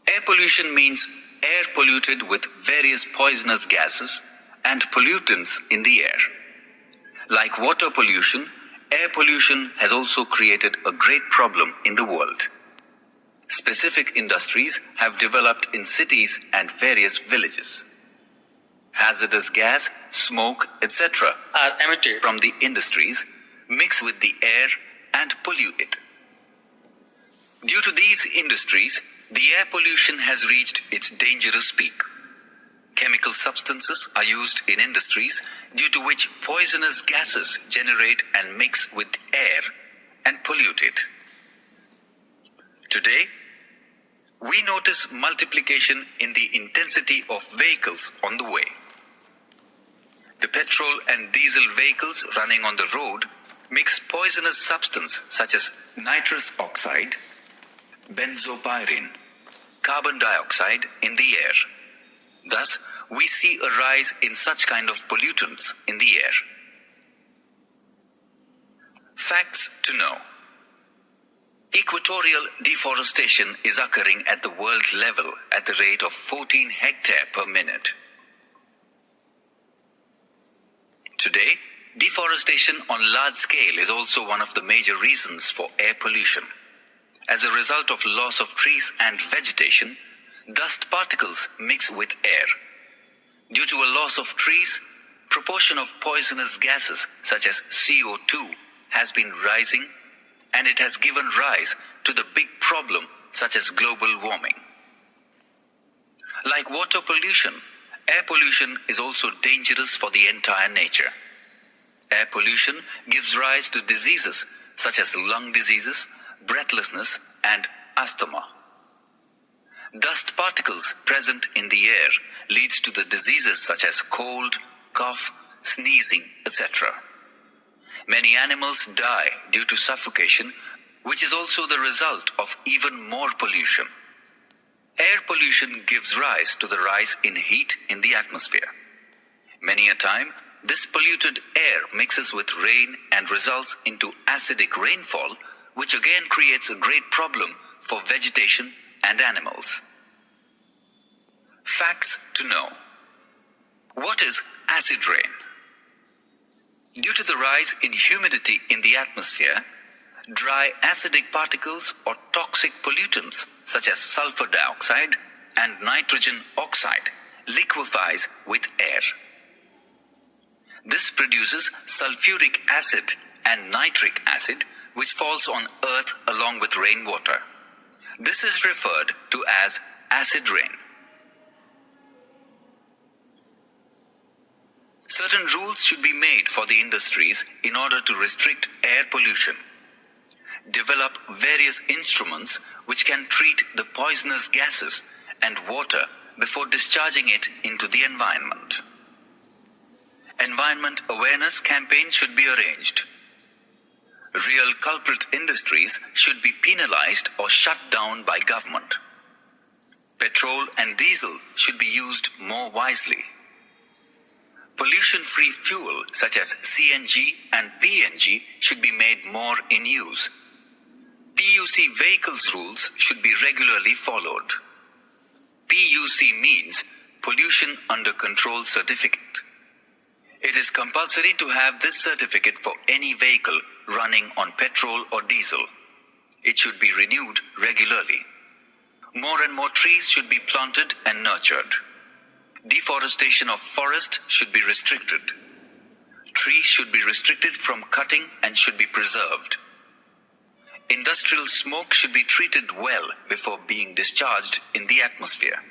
Air pollution means air polluted with various poisonous gases and pollutants in the air. Like water pollution, air pollution has also created a great problem in the world. Specific industries have developed in cities and various villages. Hazardous gas, smoke, etc. are emitted from the industries mix with the air and pollute it. Due to these industries, the air pollution has reached its dangerous peak. Chemical substances are used in industries due to which poisonous gases generate and mix with air and pollute it. Today, we notice multiplication in the intensity of vehicles on the way. The petrol and diesel vehicles running on the road mix poisonous substance such as nitrous oxide, benzopyrene, carbon dioxide in the air. Thus, we see a rise in such kind of pollutants in the air. Facts to know. Equatorial deforestation is occurring at the world level at the rate of 14 hectares per minute. Today, deforestation on large scale is also one of the major reasons for air pollution. As a result of loss of trees and vegetation, dust particles mix with air. Due to a loss of trees, proportion of poisonous gases such as CO2 has been rising, and it has given rise to the big problem such as global warming. Like water pollution, air pollution is also dangerous for the entire nature. Air pollution gives rise to diseases such as lung diseases, breathlessness, and asthma. Dust particles present in the air leads to the diseases such as cold, cough, sneezing, etc. Many animals die due to suffocation, which is also the result of even more pollution. Air pollution gives rise to the rise in heat in the atmosphere. Many a time, this polluted air mixes with rain and results into acidic rainfall, which again creates a great problem for vegetation and animals. Facts to know. What is acid rain? Due to the rise in humidity in the atmosphere, dry acidic particles or toxic pollutants such as sulfur dioxide and nitrogen oxide liquefies with air. This produces sulfuric acid and nitric acid, which falls on earth along with rainwater. This is referred to as acid rain. Certain rules should be made for the industries in order to restrict air pollution. Develop various instruments which can treat the poisonous gases and water before discharging it into the environment. Environment awareness campaign should be arranged. Real culprit industries should be penalized or shut down by government. Petrol and diesel should be used more wisely. Pollution-free fuel such as CNG and PNG should be made more in use. PUC vehicles rules should be regularly followed. PUC means Pollution Under Control Certificate. It is compulsory to have this certificate for any vehicle running on petrol or diesel. It should be renewed regularly. More and more trees should be planted and nurtured. Deforestation of forest should be restricted. Trees should be restricted from cutting and should be preserved. Industrial smoke should be treated well before being discharged in the atmosphere.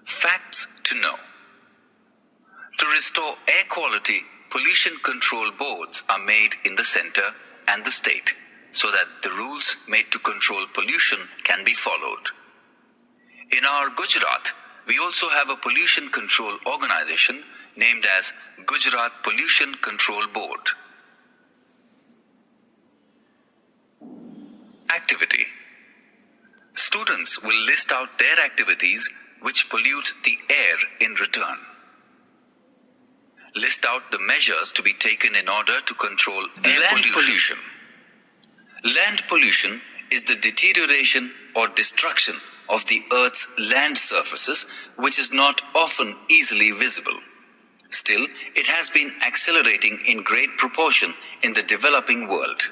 Facts to know. To restore air quality, pollution control boards are made in the center and the state, so that the rules made to control pollution can be followed. In our Gujarat, we also have a pollution control organization named as Gujarat Pollution Control Board. Activity. Students will list out their activities which pollute the air in return. List out the measures to be taken in order to control air pollution. Land pollution is the deterioration or destruction of the Earth's land surfaces, which is not often easily visible. Still, it has been accelerating in great proportion in the developing world.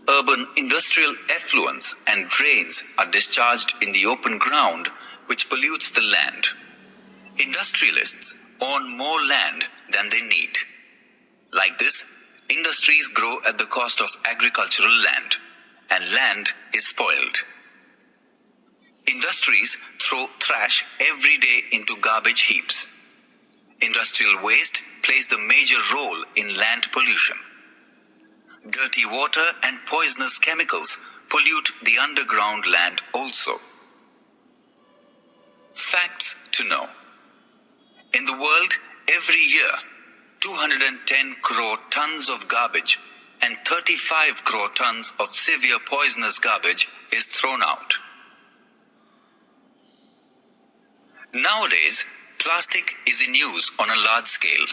Urban industrial effluents and drains are discharged in the open ground, which pollutes the land. Industrialists own more land than they need. Like this, industries grow at the cost of agricultural land, and land is spoiled. Industries throw trash every day into garbage heaps. Industrial waste plays the major role in land pollution. Dirty water and poisonous chemicals pollute the underground land also. Facts to know. In the world, every year, 210 crore tons of garbage and 35 crore tons of severe poisonous garbage is thrown out. Nowadays, plastic is in use on a large scale.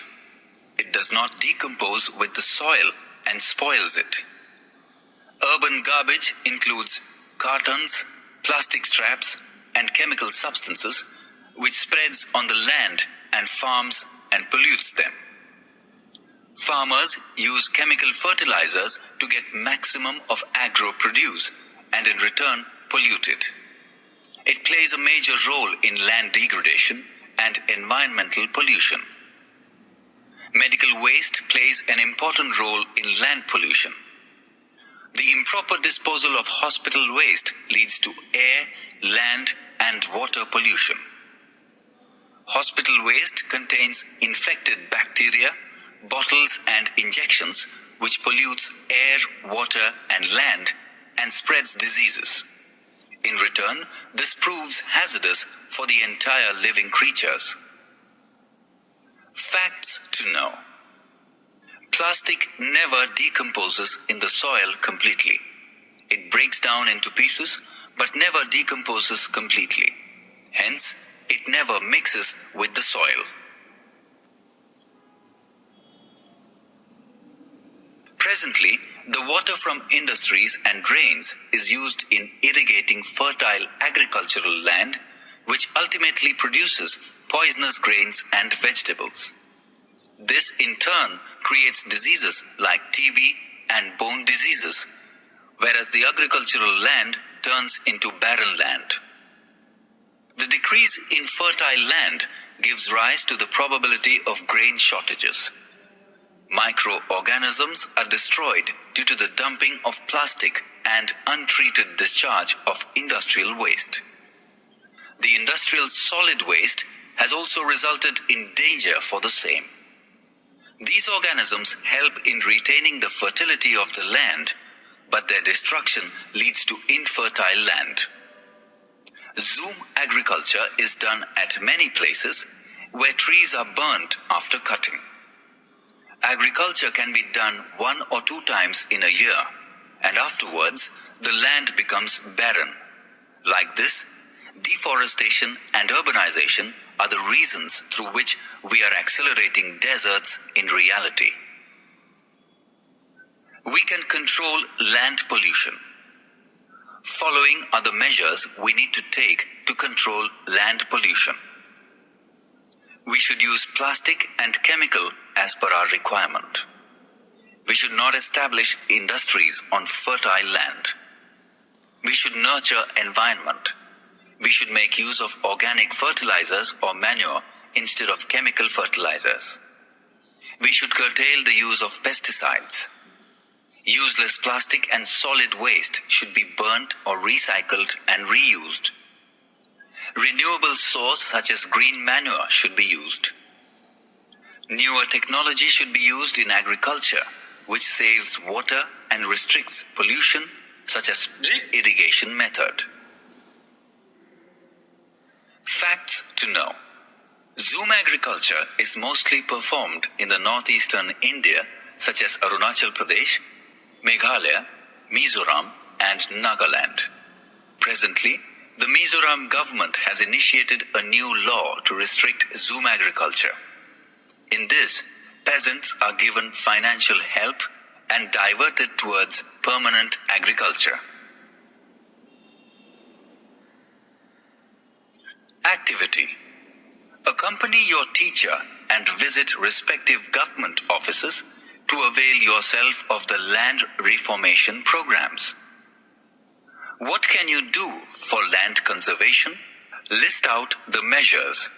It does not decompose with the soil and spoils it. Urban garbage includes cartons, plastic straps, and chemical substances, which spreads on the land and farms and pollutes them. Farmers use chemical fertilizers to get maximum of agro produce and in return pollute it. It plays a major role in land degradation and environmental pollution. Medical waste plays an important role in land pollution. The improper disposal of hospital waste leads to air, land, and water pollution. Hospital waste contains infected bacteria, bottles, and injections, which pollutes air, water, and land and spreads diseases. In return, this proves hazardous for the entire living creatures. Facts to know. Plastic never decomposes in the soil completely. It breaks down into pieces, but never decomposes completely. Hence, it never mixes with the soil. Presently, the water from industries and drains is used in irrigating fertile agricultural land, which ultimately produces poisonous grains and vegetables. This in turn creates diseases like TB and bone diseases, whereas the agricultural land turns into barren land. The decrease in fertile land gives rise to the probability of grain shortages. Microorganisms are destroyed due to the dumping of plastic and untreated discharge of industrial waste. The industrial solid waste has also resulted in danger for the same. These organisms help in retaining the fertility of the land, but their destruction leads to infertile land. Zoom agriculture is done at many places where trees are burnt after cutting. Agriculture can be done 1 or 2 times in a year, and afterwards the land becomes barren. Like this, deforestation and urbanization are the reasons through which we are accelerating deserts in reality. We can control land pollution. Following are the measures we need to take to control land pollution. We should use plastic and chemical as per our requirement. We should not establish industries on fertile land. We should nurture environment. We should make use of organic fertilizers or manure instead of chemical fertilizers. We should curtail the use of pesticides. Useless plastic and solid waste should be burnt or recycled and reused. Renewable source such as green manure should be used. Newer technology should be used in agriculture, which saves water and restricts pollution, such as drip irrigation method. Facts to know. Zoom agriculture is mostly performed in the northeastern India, such as Arunachal Pradesh, Meghalaya, Mizoram, and Nagaland. Presently, the Mizoram government has initiated a new law to restrict Zoom agriculture. In this, peasants are given financial help and diverted towards permanent agriculture. Activity. Accompany your teacher and visit respective government offices to avail yourself of the land reformation programs. What can you do for land conservation? List out the measures